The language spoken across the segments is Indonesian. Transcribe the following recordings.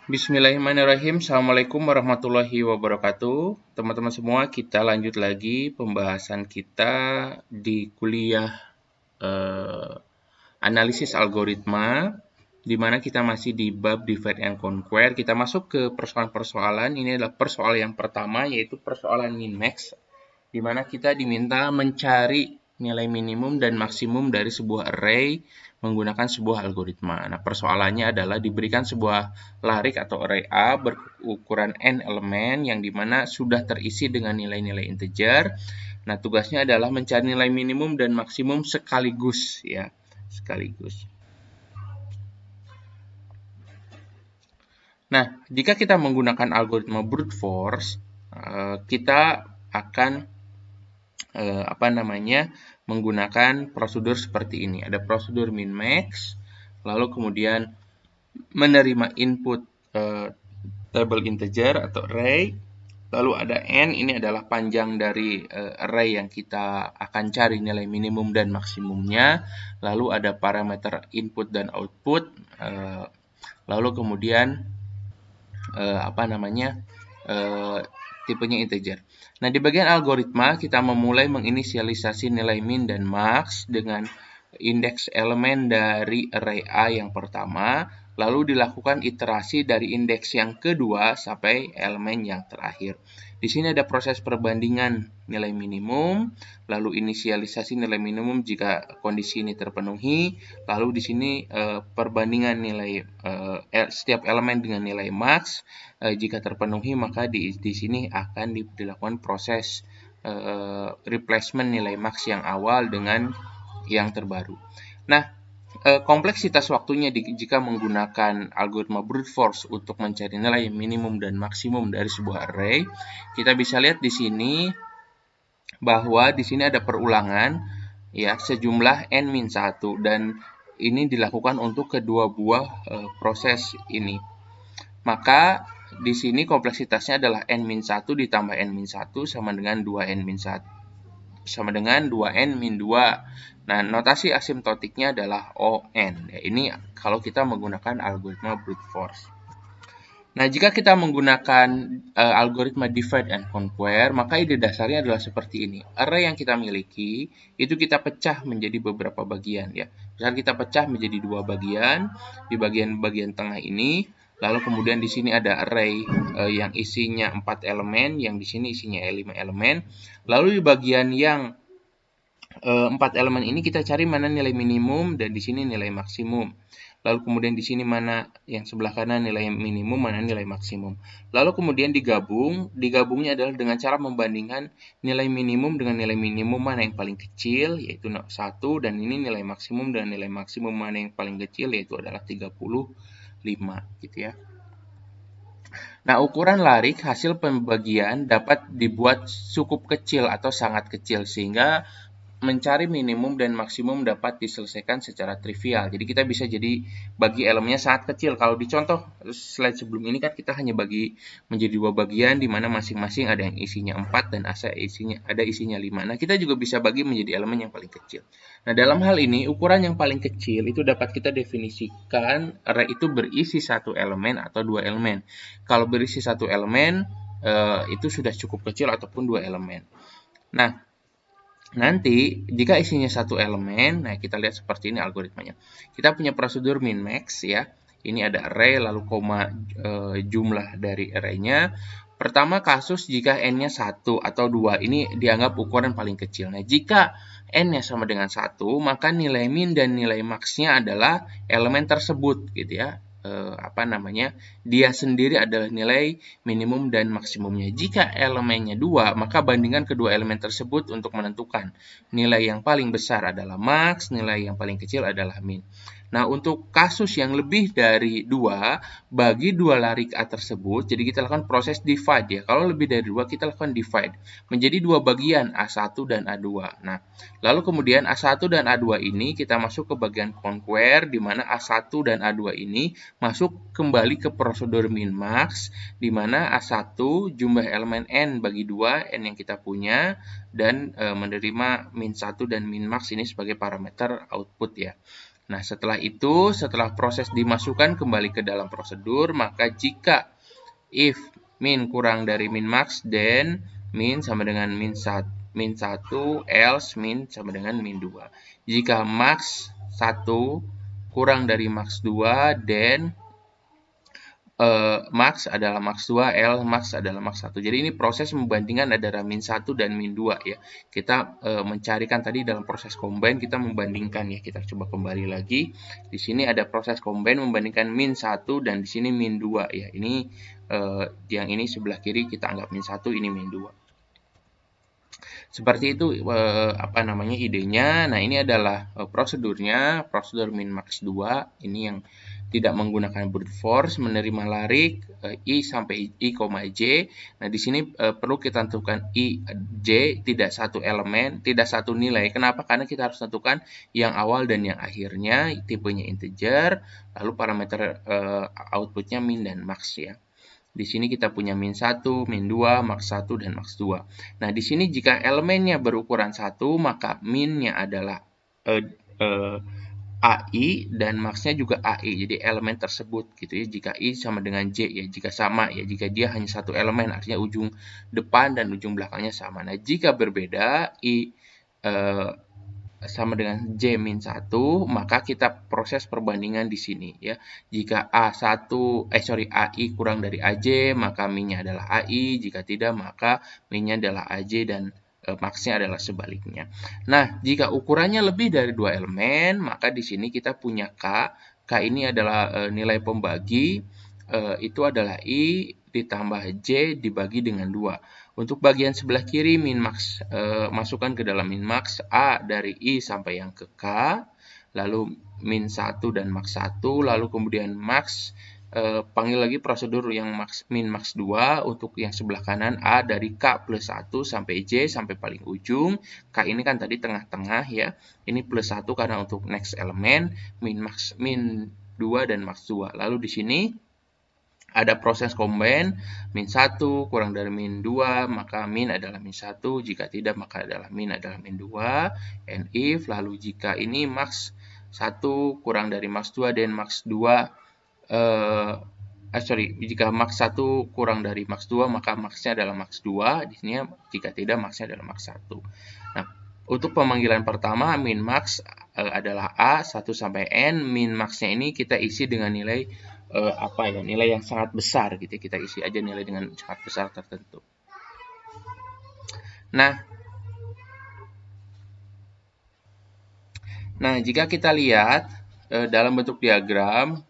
Bismillahirrahmanirrahim. Assalamualaikum warahmatullahi wabarakatuh. Teman-teman semua, kita lanjut lagi pembahasan kita di kuliah eh, analisis algoritma, di mana kita masih di bab divide and conquer. Kita masuk ke persoalan-persoalan. Ini adalah persoalan yang pertama, yaitu persoalan min-max, di mana kita diminta mencari nilai minimum dan maksimum dari sebuah array menggunakan sebuah algoritma. Nah, persoalannya adalah diberikan sebuah larik atau array A berukuran n elemen yang dimana sudah terisi dengan nilai-nilai integer. Nah, tugasnya adalah mencari nilai minimum dan maksimum sekaligus, ya, sekaligus. Nah, jika kita menggunakan algoritma brute force, kita akan menggunakan prosedur seperti ini. Ada prosedur min max, lalu kemudian menerima input table integer atau array, lalu ada n, ini adalah panjang dari array yang kita akan cari nilai minimum dan maksimumnya, lalu ada parameter input dan output, lalu kemudian tipenya integer. Nah, di bagian algoritma kita memulai menginisialisasi nilai min dan max dengan indeks elemen dari array A yang pertama, lalu dilakukan iterasi dari indeks yang kedua sampai elemen yang terakhir. Di sini ada proses perbandingan nilai minimum, lalu inisialisasi nilai minimum jika kondisi ini terpenuhi, lalu di sini perbandingan nilai setiap elemen dengan nilai max. Jika terpenuhi, maka di sini akan dilakukan proses replacement nilai max yang awal dengan yang terbaru. Nah, kompleksitas waktunya jika menggunakan algoritma brute force untuk mencari nilai minimum dan maksimum dari sebuah array, kita bisa lihat di sini bahwa di sini ada perulangan ya sejumlah n-1 dan ini dilakukan untuk kedua buah proses ini. Maka di sini kompleksitasnya adalah n-1 ditambah n-1 sama dengan 2n-1 sama dengan 2n-2. Nah, notasi asimtotiknya adalah ON. Ya, ini kalau kita menggunakan algoritma brute force. Nah, jika kita menggunakan algoritma divide and conquer, maka ide dasarnya adalah seperti ini. Array yang kita miliki, itu kita pecah menjadi beberapa bagian. Ya. Misal kita pecah menjadi dua bagian, di bagian tengah ini, lalu kemudian di sini ada array yang isinya 4 elemen, yang di sini isinya 5 elemen. Lalu di bagian yang 4 elemen ini kita cari mana nilai minimum dan di sini nilai maksimum. Lalu kemudian di sini mana yang sebelah kanan nilai minimum, mana nilai maksimum. Lalu kemudian digabungnya adalah dengan cara membandingkan nilai minimum dengan nilai minimum mana yang paling kecil, yaitu 1, dan ini nilai maksimum dan nilai maksimum mana yang paling kecil, yaitu adalah 35, gitu ya. Nah, ukuran larik hasil pembagian dapat dibuat cukup kecil atau sangat kecil, sehingga mencari minimum dan maksimum dapat diselesaikan secara trivial. Jadi kita bisa bagi elemennya sangat kecil. Kalau di contoh slide sebelum ini kan kita hanya bagi menjadi dua bagian di mana masing-masing ada yang isinya 4 dan ada isinya 5. Nah, kita juga bisa bagi menjadi elemen yang paling kecil. Nah, dalam hal ini ukuran yang paling kecil itu dapat kita definisikan array itu berisi satu elemen atau dua elemen. Kalau berisi satu elemen itu sudah cukup kecil ataupun dua elemen. Nah, nanti jika isinya satu elemen, nah kita lihat seperti ini algoritmanya. Kita punya prosedur min max ya. Ini ada array lalu koma jumlah dari array-nya. Pertama kasus jika n-nya 1 atau 2, ini dianggap ukuran paling kecil. Nah, jika n-nya sama dengan 1, maka nilai min dan nilai max-nya adalah elemen tersebut gitu ya. Dia sendiri adalah nilai minimum dan maksimumnya. Jika elemennya 2, maka bandingkan kedua elemen tersebut untuk menentukan nilai yang paling besar adalah max, nilai yang paling kecil adalah min. Nah, untuk kasus yang lebih dari 2, bagi dua larik A tersebut, jadi kita lakukan proses divide ya. Kalau lebih dari 2, kita lakukan divide menjadi dua bagian, A1 dan A2. Nah, lalu kemudian A1 dan A2 ini kita masuk ke bagian conquer, di mana A1 dan A2 ini masuk kembali ke prosedur min max, di mana A1 jumlah elemen n bagi 2, n yang kita punya, dan menerima min 1 dan min max ini sebagai parameter output ya. Nah, setelah proses dimasukkan kembali ke dalam prosedur, maka jika if min kurang dari min max, then min sama dengan min 1, else min sama dengan min 2. Jika max 1 kurang dari max 2, then max adalah max 2, L max adalah max 1. Jadi ini proses membandingkan antara min 1 dan min 2 ya. Kita mencarikan tadi dalam proses combine kita membandingkan ya. Kita coba kembali lagi. Di sini ada proses combine membandingkan min 1 dan di sini min 2 ya. Ini yang ini sebelah kiri kita anggap min 1, ini min 2. Seperti itu apa namanya idenya. Nah, ini adalah prosedurnya, prosedur min max 2. Ini yang tidak menggunakan brute force, menerima larik I sampai I, J. Nah, di sini perlu kita tentukan I, J tidak satu elemen, tidak satu nilai. Kenapa? Karena kita harus tentukan yang awal dan yang akhirnya, tipenya integer, lalu parameter outputnya min dan max ya. Di sini kita punya min 1, min 2, max 1, dan max 2. Nah, di sini jika elemennya berukuran 1, maka minnya adalah AI dan maxnya juga AI. Jadi elemen tersebut gitu ya. Jika I sama dengan J ya, jika sama ya, jika dia hanya satu elemen artinya ujung depan dan ujung belakangnya sama. Nah, jika berbeda I sama dengan J min 1, maka kita proses perbandingan di sini ya. Jika AI kurang dari AJ, maka minnya adalah AI, jika tidak maka minnya adalah AJ dan maxnya adalah sebaliknya. Nah, jika ukurannya lebih dari 2 elemen, maka di sini kita punya K. K ini adalah nilai pembagi, itu adalah I ditambah J dibagi dengan 2. Untuk bagian sebelah kiri min max, masukkan ke dalam min max A dari I sampai yang ke K, lalu min 1 dan max 1, lalu kemudian max, panggil lagi prosedur yang min max 2, untuk yang sebelah kanan A dari K plus 1 sampai J sampai paling ujung. K ini kan tadi tengah-tengah ya, ini plus 1 karena untuk next element, min 2 dan max 2. Lalu di sini ada proses combine, min 1 kurang dari min 2, maka min adalah min 1, jika tidak maka adalah min min 2, and if, lalu jika ini max 1 kurang dari max 2 dan max 2, jika max 1 kurang dari max 2, maka maxnya adalah max 2, di sini jika tidak maxnya adalah max 1. Nah, untuk pemanggilan pertama, min max adalah A 1 sampai N, min maxnya ini kita isi dengan nilai nilai yang sangat besar gitu. Kita isi aja nilai dengan sangat besar tertentu. Nah, jika kita lihat dalam bentuk diagram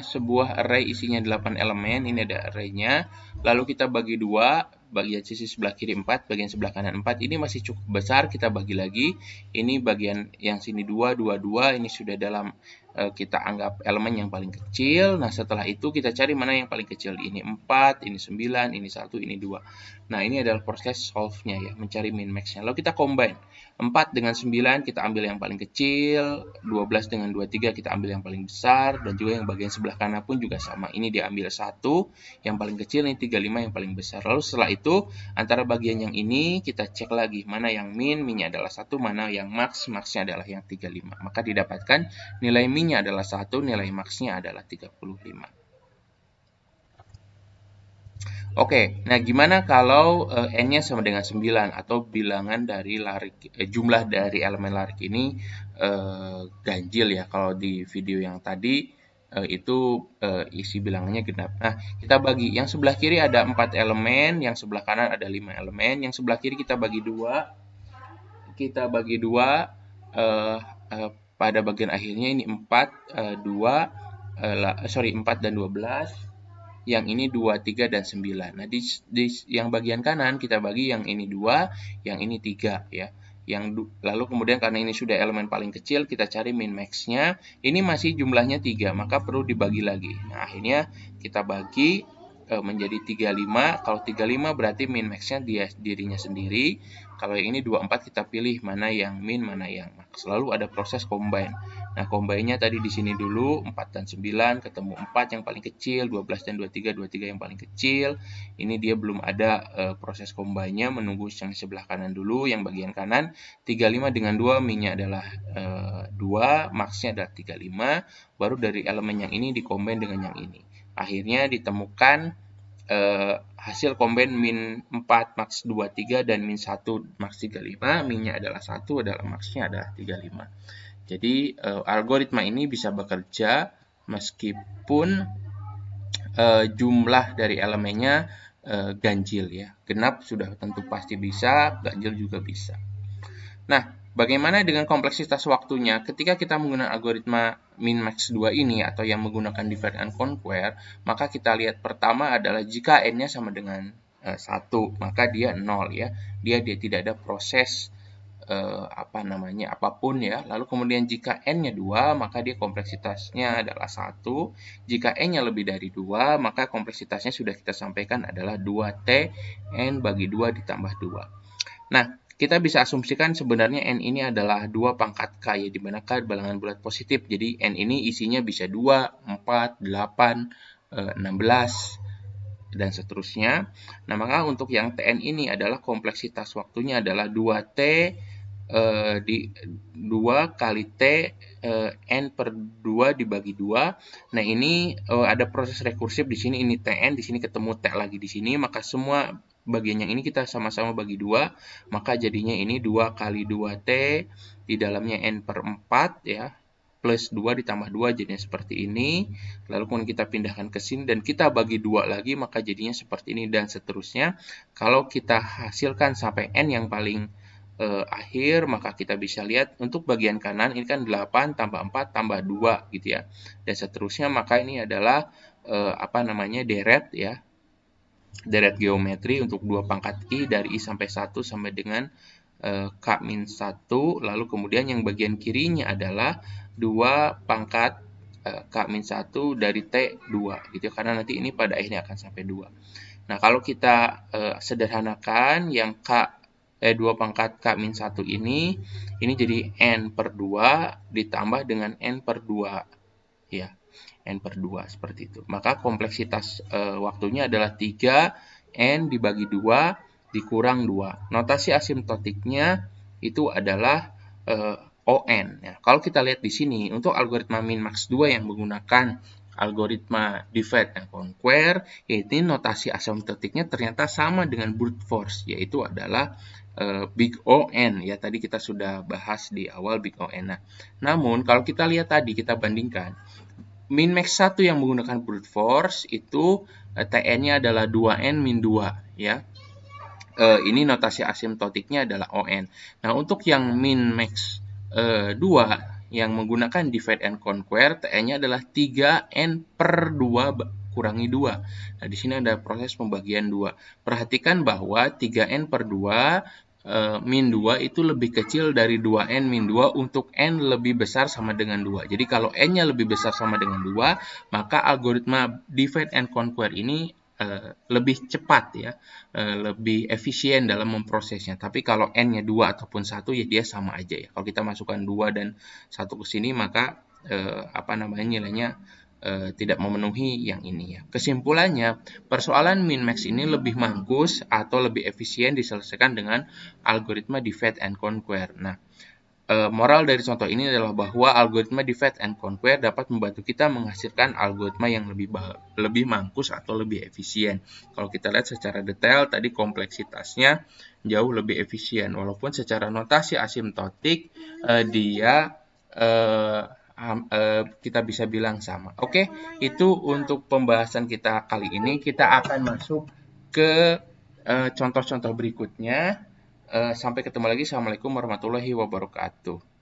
sebuah array isinya 8 elemen, ini ada arraynya, lalu kita bagi 2, bagian sisi sebelah kiri 4, bagian sebelah kanan 4, ini masih cukup besar, kita bagi lagi, ini bagian yang sini 2, 2, 2, ini sudah dalam kita anggap elemen yang paling kecil. Nah, setelah itu kita cari mana yang paling kecil, ini 4, ini 9, ini 1, ini 2. Nah, ini adalah proses solve-nya ya, mencari min max-nya. Lalu kita combine, 4 dengan 9 kita ambil yang paling kecil, 12 dengan 23 kita ambil yang paling besar, dan juga yang bagian sebelah kanan pun juga sama. Ini diambil 1, yang paling kecil, ini 35 yang paling besar. Lalu setelah itu, antara bagian yang ini kita cek lagi, mana yang min, minnya adalah 1, mana yang max, maxnya adalah yang 35. Maka didapatkan nilai minnya adalah 1, nilai maxnya adalah 35. Oke, nah gimana kalau n-nya sama dengan 9 atau bilangan dari larik, jumlah dari elemen larik ini ganjil ya. Kalau di video yang tadi itu isi bilangannya genap. Nah, kita bagi, yang sebelah kiri ada 4 elemen, yang sebelah kanan ada 5 elemen, yang sebelah kiri kita bagi 2. Kita bagi 2 pada bagian akhirnya ini 4, 4 dan 12. Yang ini 2, 3, dan 9. Nah, di yang bagian kanan kita bagi yang ini 2, yang ini 3 ya. Lalu kemudian karena ini sudah elemen paling kecil, kita cari min max-nya. Ini masih jumlahnya 3, maka perlu dibagi lagi. Nah, akhirnya kita bagi menjadi 35. Kalau 35 berarti min max-nya dirinya sendiri. Kalau yang ini 24 kita pilih mana yang min, mana yang max. Selalu ada proses combine. Nah, combine-nya tadi di sini dulu 4 dan 9 ketemu 4 yang paling kecil, 12 dan 23 yang paling kecil. Ini dia belum ada proses combine-nya, menunggu yang sebelah kanan dulu, yang bagian kanan 35 dengan 2 min-nya adalah 2, max-nya adalah 35, baru dari elemen yang ini dikombin dengan yang ini. Akhirnya ditemukan hasil combine min 4 max 23 dan min 1 max 35, minnya adalah 1, adalah max-nya adalah 35. Jadi algoritma ini bisa bekerja meskipun jumlah dari elemennya ganjil ya. Genap sudah tentu pasti bisa, ganjil juga bisa. Nah, bagaimana dengan kompleksitas waktunya? Ketika kita menggunakan algoritma min-max 2 ini atau yang menggunakan divide and conquer, maka kita lihat pertama adalah jika n-nya sama dengan 1, maka dia 0 ya. Dia tidak ada proses apapun ya. Lalu kemudian jika n-nya 2, maka dia kompleksitasnya adalah 1. Jika n-nya lebih dari 2, maka kompleksitasnya sudah kita sampaikan adalah 2t n bagi 2 ditambah 2. Nah, kita bisa asumsikan sebenarnya n ini adalah 2 pangkat k ya, di mana k bilangan bulat positif. Jadi n ini isinya bisa 2, 4, 8, 16 dan seterusnya. Nah, maka untuk yang tn ini adalah kompleksitas waktunya adalah 2t di 2 kali t n per 2 dibagi 2. Nah, ini ada proses rekursif di sini, ini tn, di sini ketemu t lagi di sini, maka semua bagian yang ini kita sama-sama bagi 2, maka jadinya ini 2 kali 2t di dalamnya n per 4 ya, plus 2 ditambah 2 jadinya seperti ini. Lalu kemudian kita pindahkan ke sini dan kita bagi 2 lagi, maka jadinya seperti ini dan seterusnya. Kalau kita hasilkan sampai n yang paling akhir, maka kita bisa lihat untuk bagian kanan ini kan 8 tambah 4 tambah 2 gitu ya, dan seterusnya. Maka ini adalah deret ya, deret geometri untuk 2 pangkat i dari i sampai 1 sampai dengan k-1. Lalu kemudian yang bagian kirinya adalah 2 pangkat k-1 dari t2 gitu, karena nanti ini pada akhirnya akan sampai 2. Nah, kalau kita sederhanakan yang 2 pangkat k-1 ini jadi n per 2 ditambah dengan n per 2 ya, n per 2 seperti itu. Maka kompleksitas waktunya adalah 3n dibagi 2 dikurang 2. Notasi asimtotiknya itu adalah on ya. Kalau kita lihat di sini untuk algoritma min-max 2 yang menggunakan algoritma divide and conquer, yaitu notasi asimtotiknya ternyata sama dengan brute force, yaitu adalah big On ya. Tadi kita sudah bahas di awal big On. Nah, namun kalau kita lihat tadi, kita bandingkan min-max 1 yang menggunakan brute force itu tn-nya adalah 2n min 2 ya. Ini notasi asimtotiknya adalah on. Nah, untuk yang min-max 2 yang menggunakan divide and conquer, tn-nya adalah 3n per 2 kurangi 2. Nah, di sini ada proses pembagian 2. Perhatikan bahwa 3n per 2 min 2 itu lebih kecil dari 2n min 2 untuk n lebih besar sama dengan 2. Jadi kalau n-nya lebih besar sama dengan 2, maka algoritma divide and conquer ini lebih cepat ya, lebih efisien dalam memprosesnya. Tapi kalau n-nya 2 ataupun 1 ya dia sama aja ya. Kalau kita masukkan 2 dan 1 ke sini, maka nilainya tidak memenuhi yang ini ya. Kesimpulannya, persoalan min-max ini lebih mampus atau lebih efisien diselesaikan dengan algoritma divide and conquer. Nah, moral dari contoh ini adalah bahwa algoritma divide and conquer dapat membantu kita menghasilkan algoritma yang lebih mampus atau lebih efisien. Kalau kita lihat secara detail, tadi kompleksitasnya jauh lebih efisien, walaupun secara notasi asimtotik dia kita bisa bilang sama. Oke, itu untuk pembahasan kita kali ini. Kita akan masuk ke contoh-contoh berikutnya. Sampai ketemu lagi. Assalamualaikum warahmatullahi wabarakatuh.